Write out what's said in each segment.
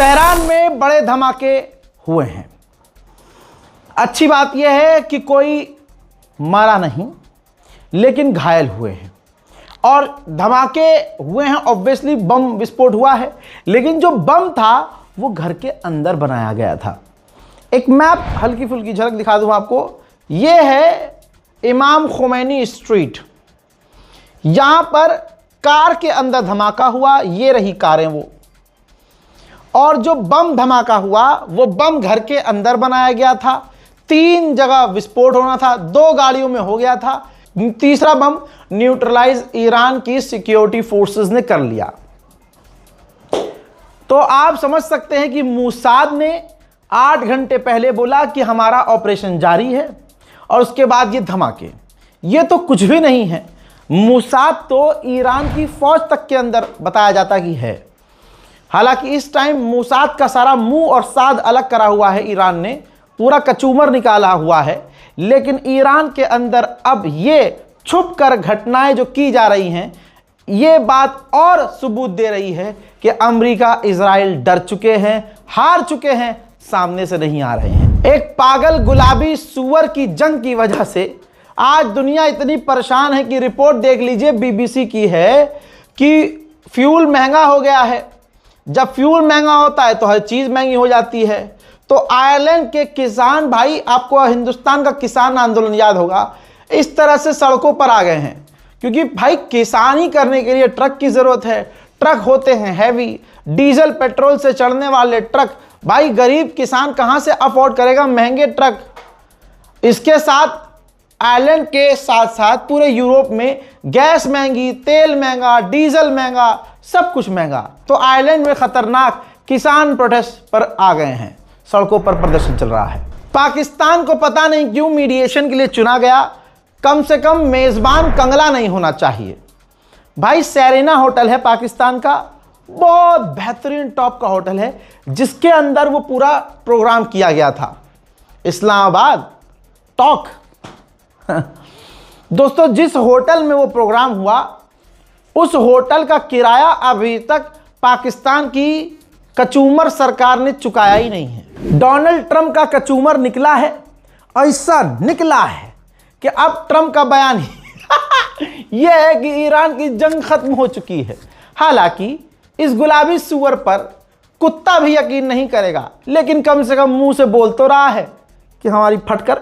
Tehran में बड़े धमाके हुए हैं। अच्छी बात यह है कि कोई मरा नहीं, लेकिन घायल हुए हैं और धमाके हुए हैं। ऑब्वियसली बम विस्फोट हुआ है, लेकिन जो बम था वो घर के अंदर बनाया गया था। एक मैप हल्की फुल्की झलक दिखा दूं आपको। ये है इमाम खोमैनी स्ट्रीट। यहां पर कार के अंदर धमाका हुआ, ये रही कारें वो। और जो बम धमाका हुआ वो बम घर के अंदर बनाया गया था। 3 जगह विस्फोट होना था, 2 गाड़ियों में हो गया था। तीसरा बम न्यूट्रलाइज ईरान की सिक्योरिटी फोर्सेस ने कर लिया। तो आप समझ सकते हैं कि मोसाद ने 8 घंटे पहले बोला कि हमारा ऑपरेशन जारी है, और उसके बाद ये धमाके। ये तो कुछ भी नहीं है। मोसाद तो ईरान की फौज तक के अंदर बताया जाता कि है। हालांकि इस टाइम मोसाद का सारा मुंह और साद अलग करा हुआ है, ईरान ने पूरा कचूमर निकाला हुआ है। लेकिन ईरान के अंदर अब ये छुप कर घटनाएं जो की जा रही हैं, ये बात और सबूत दे रही है कि अमेरिका इजराइल डर चुके हैं, हार चुके हैं, सामने से नहीं आ रहे हैं। एक पागल गुलाबी सुअर की जंग की वजह से आज दुनिया इतनी परेशान है कि रिपोर्ट देख लीजिए, बीबीसी की है कि फ्यूल महंगा हो गया है। जब फ्यूल महंगा होता है तो हर चीज महंगी हो जाती है। तो आयरलैंड के किसान भाई, आपको हिंदुस्तान का किसान आंदोलन याद होगा, इस तरह से सड़कों पर आ गए हैं, क्योंकि भाई किसानी करने के लिए ट्रक की जरूरत है। ट्रक होते हैं हैवी, डीजल पेट्रोल से चढ़ने वाले ट्रक। भाई गरीब किसान कहां से अफोर्ड करेगा महंगे ट्रक। इसके साथ आयरलैंड के साथ साथ पूरे यूरोप में गैस महंगी, तेल महंगा, डीजल महंगा, सब कुछ महंगा। तो आयरलैंड में खतरनाक किसान प्रोटेस्ट पर आ गए हैं, सड़कों पर प्रदर्शन चल रहा है। पाकिस्तान को पता नहीं क्यों मीडिएशन के लिए चुना गया। कम से कम मेजबान कंगला नहीं होना चाहिए। भाई सेरेना होटल है पाकिस्तान का, बहुत बेहतरीन टॉप का होटल है, जिसके अंदर वो पूरा प्रोग्राम किया गया था। इस्लामाबाद टॉक दोस्तों, जिस होटल में वो प्रोग्राम हुआ, उस होटल का किराया अभी तक पाकिस्तान की कचूमर सरकार ने चुकाया ही नहीं है। डोनाल्ड ट्रंप का कचूमर निकला है, ऐसा निकला है कि अब ट्रंप का बयान ही यह है कि ईरान की जंग खत्म हो चुकी है। हालांकि इस गुलाबी सुअर पर कुत्ता भी यकीन नहीं करेगा, लेकिन कम से कम मुंह से बोल तो रहा है कि हमारी फटकर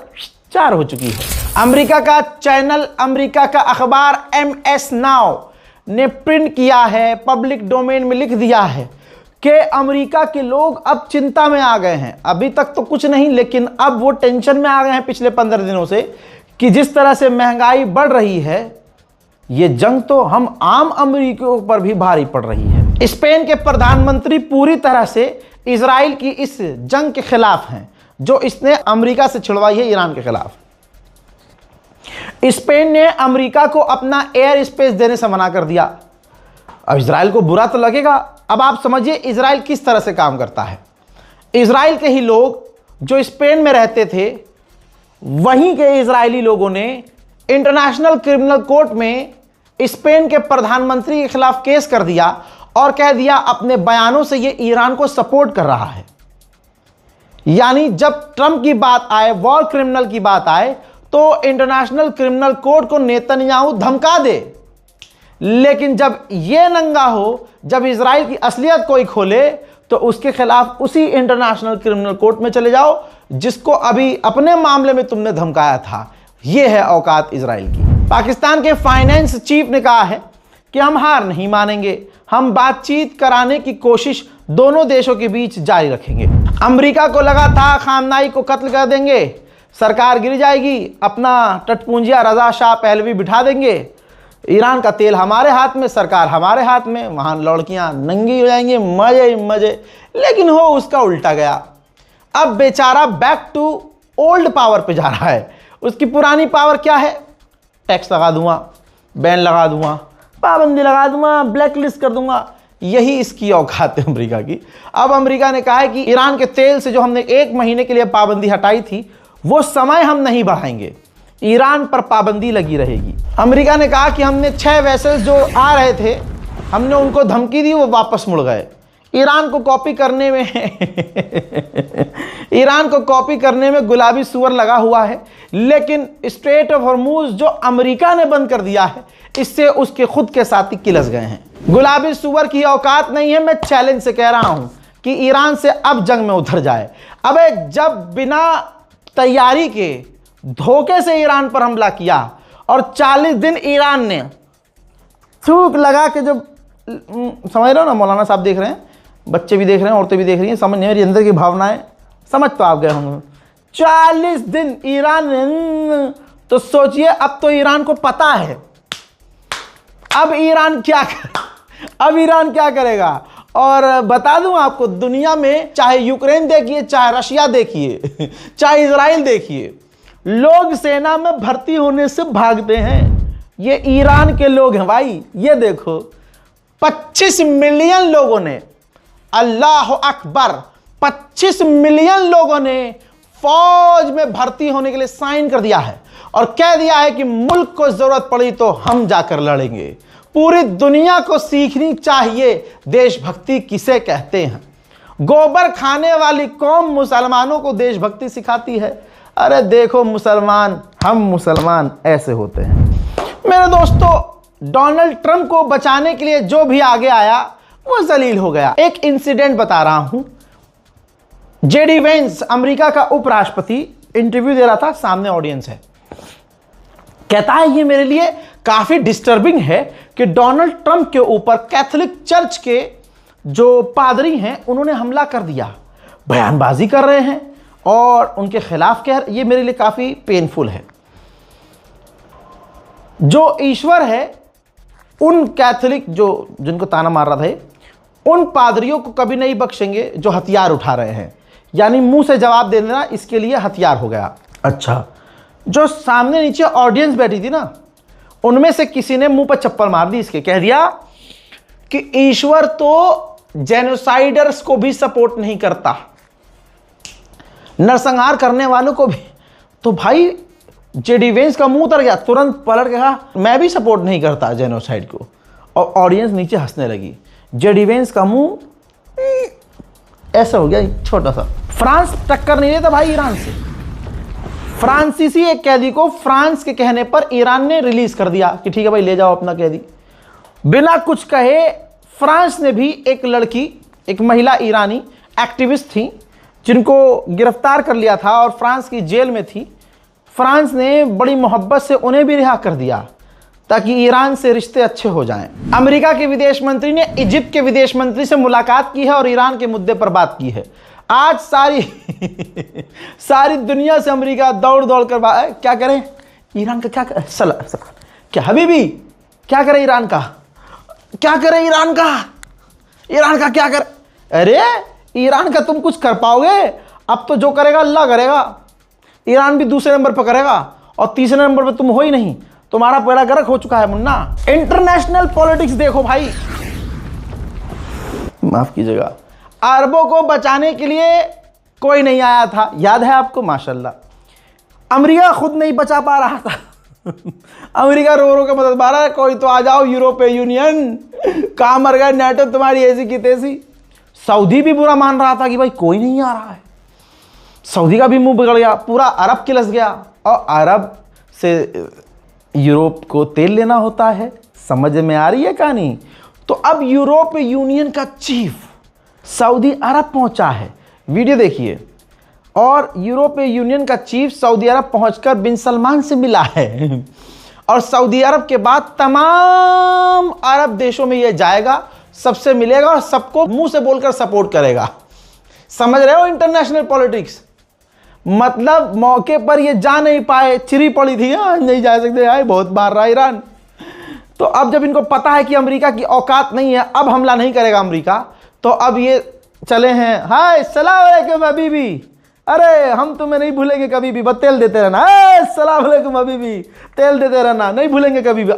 4 हो चुकी है। अमेरिका का चैनल, अमेरिका का अखबार MS नाउ ने प्रिंट किया है, पब्लिक डोमेन में लिख दिया है कि अमेरिका के लोग अब चिंता में आ गए हैं। अभी तक तो कुछ नहीं, लेकिन अब वो टेंशन में आ गए हैं पिछले 15 दिनों से कि जिस तरह से महंगाई बढ़ रही है, ये जंग तो हम आम अमेरिकियों पर भी भारी पड़ रही है। स्पेन के प्रधानमंत्री पूरी तरह से इजराइल की इस जंग के खिलाफ हैं जो इसने अमेरिका से छिड़वाई है ईरान के खिलाफ। स्पेन ने अमेरिका को अपना एयर स्पेस देने से मना कर दिया। अब इजराइल को बुरा तो लगेगा। अब आप समझिए इजराइल किस तरह से काम करता है। इजराइल के ही लोग जो स्पेन में रहते थे, वहीं के इजरायली लोगों ने इंटरनेशनल क्रिमिनल कोर्ट में स्पेन के प्रधानमंत्री के खिलाफ केस कर दिया और कह दिया अपने बयानों से ये ईरान को सपोर्ट कर रहा है। यानी जब ट्रंप की बात आए, वॉर क्रिमिनल की बात आए, तो इंटरनेशनल क्रिमिनल कोर्ट को नेतन्याहू धमका दे। लेकिन जब यह नंगा हो, जब इजराइल की असलियत कोई खोले, तो उसके खिलाफ उसी इंटरनेशनल क्रिमिनल कोर्ट में चले जाओ जिसको अभी अपने मामले में तुमने धमकाया था। यह है औकात इजराइल की। पाकिस्तान के फाइनेंस चीफ ने कहा है कि हम हार नहीं मानेंगे, हम बातचीत कराने की कोशिश दोनों देशों के बीच जारी रखेंगे। अमेरिका को लगा था खामनाई को कत्ल कर देंगे, सरकार गिर जाएगी, अपना टटपूंजिया रजा शाह पहलवी बिठा देंगे, ईरान का तेल हमारे हाथ में, सरकार हमारे हाथ में, वहां लड़कियां नंगी हो जाएंगी, मजे ही मजे। लेकिन हो उसका उल्टा गया। अब बेचारा बैक टू ओल्ड पावर पे जा रहा है। उसकी पुरानी पावर क्या है? टैक्स लगा दूंगा, बैन लगा दूंगा, पाबंदी लगा दूंगा, ब्लैक लिस्ट कर दूंगा। यही इसकी औकात है अमेरिका की। अब अमेरिका ने कहा है कि ईरान के तेल से जो हमने 1 महीने के लिए पाबंदी हटाई थी, वो समय हम नहीं बढ़ाएंगे, ईरान पर पाबंदी लगी रहेगी। अमेरिका ने कहा कि हमने 6 वेसल्स जो आ रहे थे, हमने उनको धमकी दी, वो वापस मुड़ गए। ईरान को कॉपी करने में ईरान को कॉपी करने में गुलाबी सुअर लगा हुआ है, लेकिन स्ट्रेट ऑफ हॉर्मूज जो अमेरिका ने बंद कर दिया है, इससे उसके खुद के साथी किलस गए हैं। गुलाबी सुअर की औकात नहीं है, मैं चैलेंज से कह रहा हूं कि ईरान से अब जंग में उतर जाए। अबे जब बिना तैयारी के धोखे से ईरान पर हमला किया और 40 दिन ईरान ने थूक लगा के, जब समझ रहे हो ना, मौलाना साहब देख रहे हैं, बच्चे भी देख रहे हैं, औरतें भी देख रही हैं, समझ नहीं मेरी अंदर की भावनाएं समझ तो आप गए होंगे। 40 दिन ईरान ने, तो सोचिए अब तो ईरान को पता है अब ईरान क्या करेगा। और बता दूं आपको, दुनिया में चाहे यूक्रेन देखिए, चाहे रशिया देखिए, चाहे इजराइल देखिए, लोग सेना में भर्ती होने से भागते हैं। ये ईरान के लोग हैं भाई। ये देखो 25 मिलियन लोगों ने, अल्लाह अकबर, 25 मिलियन लोगों ने फौज में भर्ती होने के लिए साइन कर दिया है और कह दिया है कि मुल्क को जरूरत पड़ी तो हम जाकर लड़ेंगे। पूरी दुनिया को सीखनी चाहिए देशभक्ति किसे कहते हैं। गोबर खाने वाली कौम मुसलमानों को देशभक्ति सिखाती है। अरे देखो मुसलमान, हम मुसलमान ऐसे होते हैं। मेरे दोस्तों, डोनाल्ड ट्रंप को बचाने के लिए जो भी आगे आया वो जलील हो गया। एक इंसिडेंट बता रहा हूं। जेडी वेंस, अमेरिका का उपराष्ट्रपति, इंटरव्यू दे रहा था, सामने ऑडियंस है। कहता है ये मेरे लिए काफी डिस्टर्बिंग है कि डोनाल्ड ट्रंप के ऊपर कैथोलिक चर्च के जो पादरी हैं उन्होंने हमला कर दिया, बयानबाजी कर रहे हैं और उनके खिलाफ कह, ये मेरे लिए काफी पेनफुल है। जो ईश्वर है उन कैथोलिक जिनको ताना मार रहा था, उन पादरियों को कभी नहीं बख्शेंगे जो हथियार उठा रहे हैं। यानी मुंह से जवाब दे देना, इसके लिए हथियार हो गया। अच्छा, जो सामने नीचे ऑडियंस बैठी थी ना, उनमें से किसी ने मुंह पर चप्पल मार दी, इसके कह दिया कि ईश्वर तो जेनोसाइडर्स को भी सपोर्ट नहीं करता, नरसंहार करने वालों को भी। तो भाई जेडी वेंस का मुंह उतर गया, तुरंत पलट के कहा मैं भी सपोर्ट नहीं करता जेनोसाइड को, और ऑडियंस नीचे हंसने लगी। जेडी वेंस का मुंह ऐसा हो गया, छोटा सा। फ्रांस टक्कर नहीं लेता भाई ईरान से। फ्रांसीसी एक कैदी को फ्रांस के कहने पर ईरान ने रिलीज कर दिया कि ठीक है भाई ले जाओ अपना कैदी। बिना कुछ कहे फ्रांस ने भी एक लड़की, एक महिला ईरानी एक्टिविस्ट थी जिनको गिरफ्तार कर लिया था और फ्रांस की जेल में थी। फ्रांस ने बड़ी मोहब्बत से उन्हें भी रिहा कर दिया ताकि ईरान से रिश्ते अच्छे हो जाएं। अमेरिका के विदेश मंत्री ने इजिप्ट के विदेश मंत्री से मुलाकात की है और ईरान के मुद्दे पर बात की है। आज सारी दुनिया से अमेरिका दौड़ दौड़ कर क्या करें, ईरान का क्या करे, क्या हबीबी क्या करे, ईरान का क्या करे, ईरान का क्या करे। अरे ईरान का तुम कुछ कर पाओगे? अब तो जो करेगा अल्लाह करेगा। ईरान भी दूसरे नंबर पर करेगा और तीसरे नंबर पर तुम हो ही नहीं, तुम्हारा पेड़ा गर्क हो चुका है मुन्ना। इंटरनेशनल पॉलिटिक्स देखो भाई, माफ कीजिएगा, अरबों को बचाने के लिए कोई नहीं आया था, याद है आपको? माशाल्लाह अमेरिका खुद नहीं बचा पा रहा था अमेरिका रो रो के मदद मारा, कोई तो आ जाओ, यूरोपीय यूनियन, कहां मर गए नेटो तुम्हारी ऐसी की तैसी। सऊदी भी बुरा मान रहा था कि भाई कोई नहीं आ रहा है। सऊदी का भी मुंह बिगड़ गया, पूरा अरब किलस गया। और अरब से यूरोप को तेल लेना होता है, समझ में आ रही है कहानी? तो अब यूरोपीय यूनियन का चीफ सऊदी अरब पहुंचा है, वीडियो देखिए। और यूरोपीय यूनियन का चीफ सऊदी अरब पहुंचकर बिन सलमान से मिला है और सऊदी अरब के बाद तमाम अरब देशों में यह जाएगा, सबसे मिलेगा और सबको मुंह से बोलकर सपोर्ट करेगा। समझ रहे हो इंटरनेशनल पॉलिटिक्स? मतलब मौके पर ये जा नहीं पाए, चिरी पड़ी थी, नहीं जा सकते, आए बहुत मार रहा ईरान। तो अब जब इनको पता है कि अमेरिका की औकात नहीं है, अब हमला नहीं करेगा अमेरिका, तो अब ये चले हैं, हाय सलाम अलैकुम हबीबी, अरे हम तुम्हें नहीं भूलेंगे कभी भी, बस तेल देते रहना, सलाम अलैकुम हबीबी, तेल देते रहना, नहीं भूलेंगे कभी भी।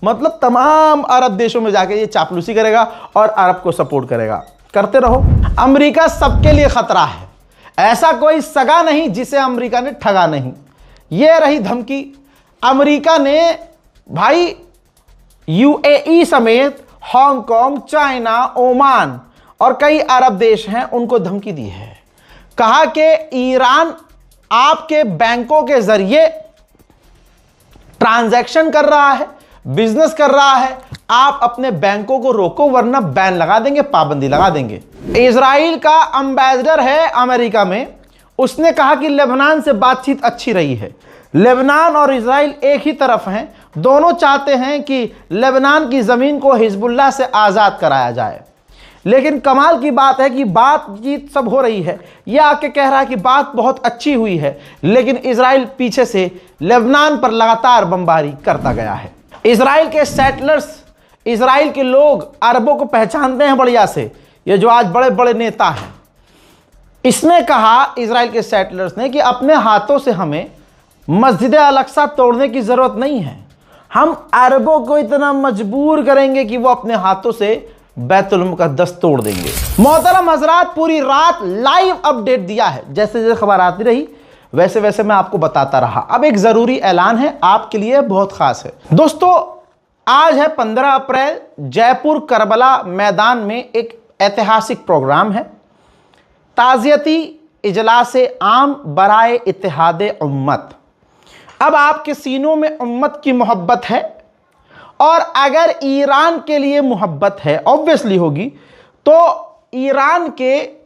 मतलब तमाम अरब देशों में जाके ये चापलूसी करेगा और अरब को सपोर्ट करेगा। करते रहो। अमेरिका सबके लिए खतरा है, ऐसा कोई सगा नहीं जिसे अमेरिका ने ठगा नहीं। ये रही धमकी। अमेरिका ने भाई यूएई समेत हांगकांग, चाइना, ओमान और कई अरब देश हैं उनको धमकी दी है। कहा कि ईरान आपके बैंकों के जरिए ट्रांजैक्शन कर रहा है, बिजनेस कर रहा है, आप अपने बैंकों को रोको वरना बैन लगा देंगे, पाबंदी लगा देंगे। इजराइल का एम्बेसडर है अमेरिका में, उसने कहा कि लेबनान से बातचीत अच्छी रही है। लेबनान और इजराइल एक ही तरफ हैं, दोनों चाहते हैं कि लेबनान की ज़मीन को हिजबुल्लाह से आज़ाद कराया जाए। लेकिन कमाल की बात है कि बातचीत सब हो रही है, यह आके कह रहा है कि बात बहुत अच्छी हुई है, लेकिन इजराइल पीछे से लेबनान पर लगातार बमबारी करता गया है। इजराइल के सेटलर्स, इजराइल के लोग अरबों को पहचानते हैं बढ़िया से, ये जो आज बड़े बड़े नेता हैं। इसने कहा, इजराइल के सेटलर्स ने, कि अपने हाथों से हमें मस्जिद अल-अक्सा तोड़ने की ज़रूरत नहीं है, हम अरबों को इतना मजबूर करेंगे कि वो अपने हाथों से बैतुल मुक़द्दस तोड़ देंगे। मोहतरम हज़रात, पूरी रात लाइव अपडेट दिया है, जैसे जैसे खबर आती रही वैसे वैसे मैं आपको बताता रहा। अब एक ज़रूरी ऐलान है आपके लिए, बहुत ख़ास है दोस्तों। आज है 15 अप्रैल, जयपुर करबला मैदान में एक ऐतिहासिक प्रोग्राम है, ताज़ियती इजलास आम बराए इत्तेहादे उम्मत। अब आपके सीनों में उम्मत की मोहब्बत है, और अगर ईरान के लिए मोहब्बत है, ऑब्वियसली होगी, तो ईरान के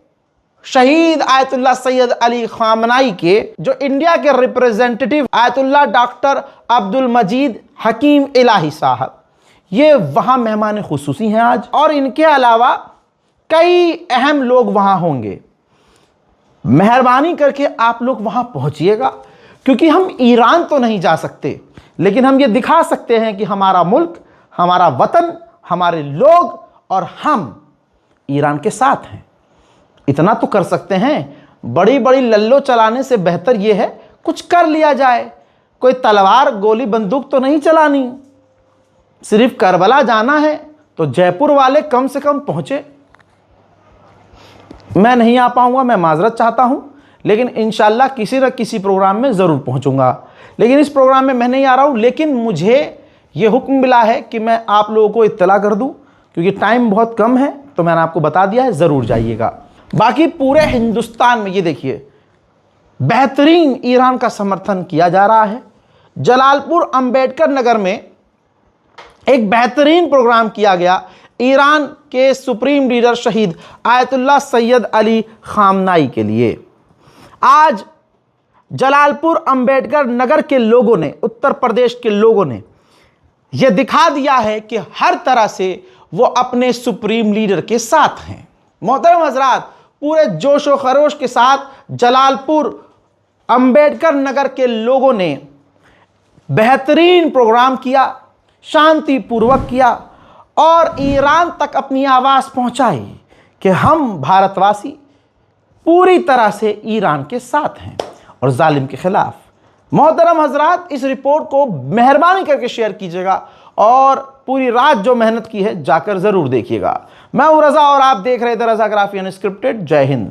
शहीद आयतुल्लाह सैयद अली खामनाई के जो इंडिया के रिप्रेजेंटेटिव आयतुल्लाह डॉक्टर अब्दुल मजीद हकीम इलाही साहब, ये वहाँ मेहमान खुसूसी हैं आज, और इनके अलावा कई अहम लोग वहाँ होंगे। मेहरबानी करके आप लोग वहाँ पहुँचिएगा, क्योंकि हम ईरान तो नहीं जा सकते, लेकिन हम ये दिखा सकते हैं कि हमारा मुल्क, हमारा वतन, हमारे लोग और हम ईरान के साथ हैं। इतना तो कर सकते हैं। बड़ी बड़ी लल्लो चलाने से बेहतर ये है कुछ कर लिया जाए। कोई तलवार गोली बंदूक तो नहीं चलानी, सिर्फ करबला जाना है तो जयपुर वाले कम से कम पहुंचे। मैं नहीं आ पाऊंगा, मैं माजरत चाहता हूं, लेकिन इंशाल्लाह किसी न किसी प्रोग्राम में ज़रूर पहुंचूंगा। लेकिन इस प्रोग्राम में मैं नहीं आ रहा हूं, लेकिन मुझे ये हुक्म मिला है कि मैं आप लोगों को इत्तला कर दूं, क्योंकि टाइम बहुत कम है, तो मैंने आपको बता दिया है, ज़रूर जाइएगा। बाकी पूरे हिंदुस्तान में ये देखिए बेहतरीन ईरान का समर्थन किया जा रहा है। जलालपुर अंबेडकर नगर में एक बेहतरीन प्रोग्राम किया गया ईरान के सुप्रीम लीडर शहीद आयतुल्लाह सैयद अली खामनाई के लिए। आज जलालपुर अंबेडकर नगर के लोगों ने, उत्तर प्रदेश के लोगों ने यह दिखा दिया है कि हर तरह से वो अपने सुप्रीम लीडर के साथ हैं। मोहतरम हजरात, पूरे जोश व खरोश के साथ जलालपुर अंबेडकर नगर के लोगों ने बेहतरीन प्रोग्राम किया, शांतिपूर्वक किया, और ईरान तक अपनी आवाज़ पहुंचाई कि हम भारतवासी पूरी तरह से ईरान के साथ हैं और जालिम के खिलाफ। मोहतरम हजरात, इस रिपोर्ट को मेहरबानी करके शेयर कीजिएगा, और पूरी रात जो मेहनत की है जाकर ज़रूर देखिएगा। मैं हूं रज़ा और आप देख रहे थे रज़ा ग्राफी अनस्क्रिप्टेड। जय हिंद।